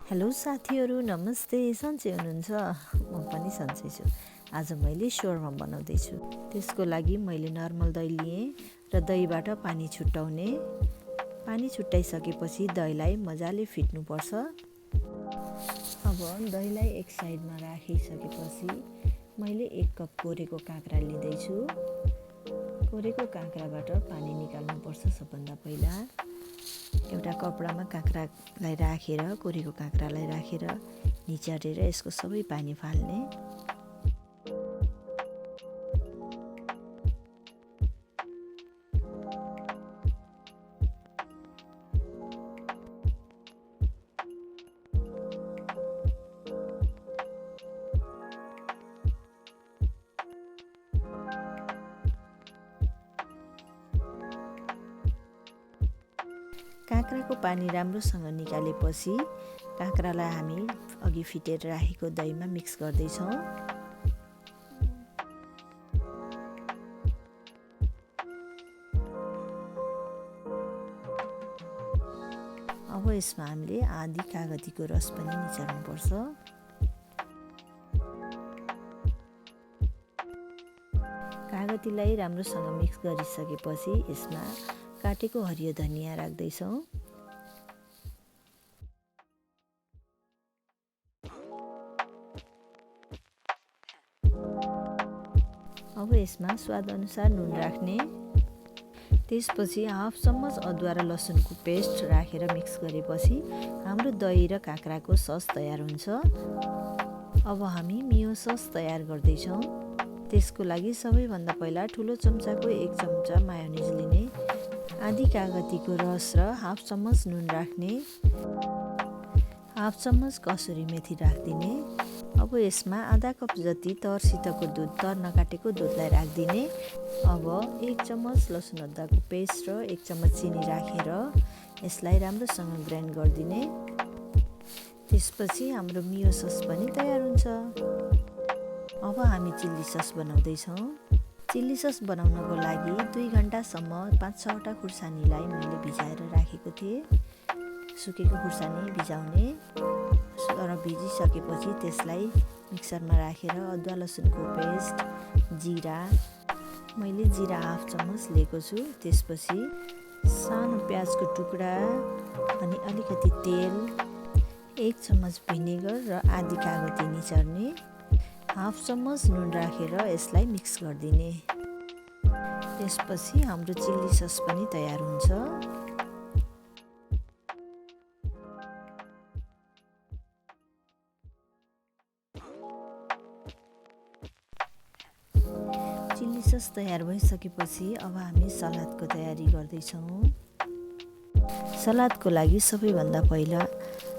Hello साथीहरू, नमस्ते। सन्चै हुनुहुन्छ? म पनि सन्चै छु। आज मैले shawarma बनाउँदैछु। त्यसको लागि मैले नर्मल दही लिएँ र दहीबाट पानी छुट्याउने। पानी छुट्याइसकेपछि दहीलाई मजाले फिट्नुपर्छ। अब दहीलाई एक साइडमा राखिसकेपछि मैले 1 कप कोरेको काँक्रा लिँदैछु। कोरेको काँक्राबाट पानी निकाल्नुपर्छ सबभन्दा पहिला। एउटा कपडामा काँक्रालाई राखेर कोरेको काँक्रालाई राखेर निचारेर यसको सबै पानी फाल्ने। काँक्राको पानी राम्रोसँग निकालेपछि काँक्रालाई हामी अघि फिटेर राखेको दहीमा मिक्स गर्दैछौँ। अब यसमा हामीले आधी कागतीको रस पनि निचार्नुपर्छ। कागतीलाई राम्रोसँग मिक्स गरिसकेपछि यसमा काटेको हरियो धनिया राख्दैछौँ। अब यसमा स्वाद अनुसार नुन राख्ने। त्यसपछि हाफ चम्मच अदुवा र लसुनको पेस्ट राखेर मिक्स गरेपछि हाम्रो दही र काँक्राको सस तयार हुन्छ। अब हामी मियो सस तयार गर्दैछौँ। त्यसको लागि सबैभन्दा पहिला ठुलो चम्चाको 1 चम्चा मायोनिज लिने, आधी कागतीको रस र हाफ चम्मच नुन राख्ने, हाफ चम्मच कसुरी मेथी राखिदिने। अब यसमा आधा कप जति तरसितको दुध, तर नकाटेको दुधलाई राखिदिने। अब 1 चम्मच लसुन अदुवाको पेस्ट र 1 चम्मच चिनी राखेर यसलाई राम्रोसँग ग्राइन्ड गरिदिने। त्यसपछि हाम्रो मियो सस पनि तयार हुन्छ। अब हामी चिल्ली सस बनाउँदैछौँ। चिल्ली सस बनाउनको लागि 2 घण्टासम्म 5-6वटा खुर्सानीलाई मैले भिजाएर राखेको थिएँ। सुकेको खुर्सानी भिजाउने र भिजिसकेपछि त्यसलाई मिक्सरमा राखेर अदुवा लसुनको पेस्ट, जिरा, मैले जिरा हाफ चम्मच लिएको छु। त्यसपछि सानो प्याजको टुक्रा अनि अलिकति तेल, 1 चम्मच भिनेगर र आधी कागती निचार्ने, हाफ चम्मच नुन राखेर यसलाई मिक्स गरिदिने। त्यसपछि हाम्रो चिल्ली सस पनि तयार हुन्छ। चिल्ली सस तयार भइसकेपछि अब हामी सलादको तयारी गर्दैछौँ। सलादको लागि सबैभन्दा पहिला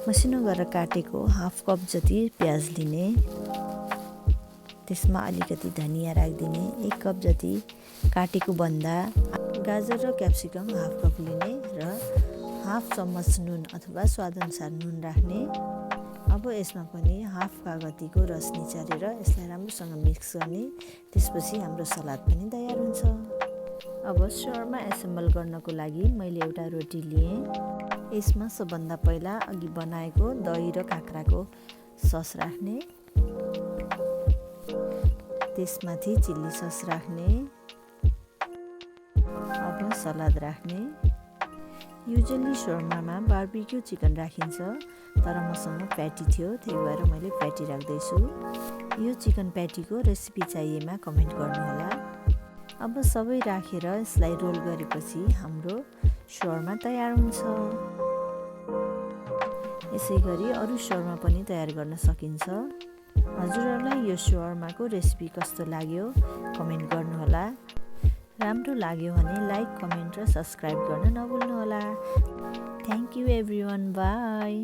मसिनो गरेर काटेको हाफ कप जति प्याज लिने, त्यसमा अलिकति धनिया राखिदिने, 1 कप जति काटेको बन्दा, गाजर र क्याप्सिकम हाफ कप लिने र हाफ चम्मच नुन अथवा स्वादअनुसार नुन राख्ने। अब यसमा पनि हाफ कागतीको रस निचारेर यसलाई राम्रोसँग मिक्स गर्ने। त्यसपछि हाम्रो सलाद पनि तयार हुन्छ। अब shawarma एसेम्बल गर्नको लागि मैले एउटा रोटी लिएँ। यसमा सबभन्दा पहिला अघि बनाएको दही र काँक्राको सस राख्ने, त्यसमाथि चिल्ली सस राख्ने, अब सलाद राख्ने। युजुअली shawarmaमा बार्बिक्यू चिकन राखिन्छ, तर मसँग प्याटी थियो, त्यही भएर मैले प्याटी राख्दैछु। यो चिकन प्याटीको रेसिपी चाहिएमा कमेन्ट गर्नुहोला। अब सबै राखेर यसलाई रोल गरेपछि हाम्रो shawarma तयार हुन्छ। यसै गरी अरू shawarma पनि तयार गर्न सकिन्छ। हजुरहरूलाई यो shawarmaको रेसिपी कस्तो लाग्यो कमेन्ट गर्नुहोला। राम्रो लाग्यो भने लाइक, कमेन्ट र सब्सक्राइब गर्न नभुल्नुहोला। Thank you everyone, by.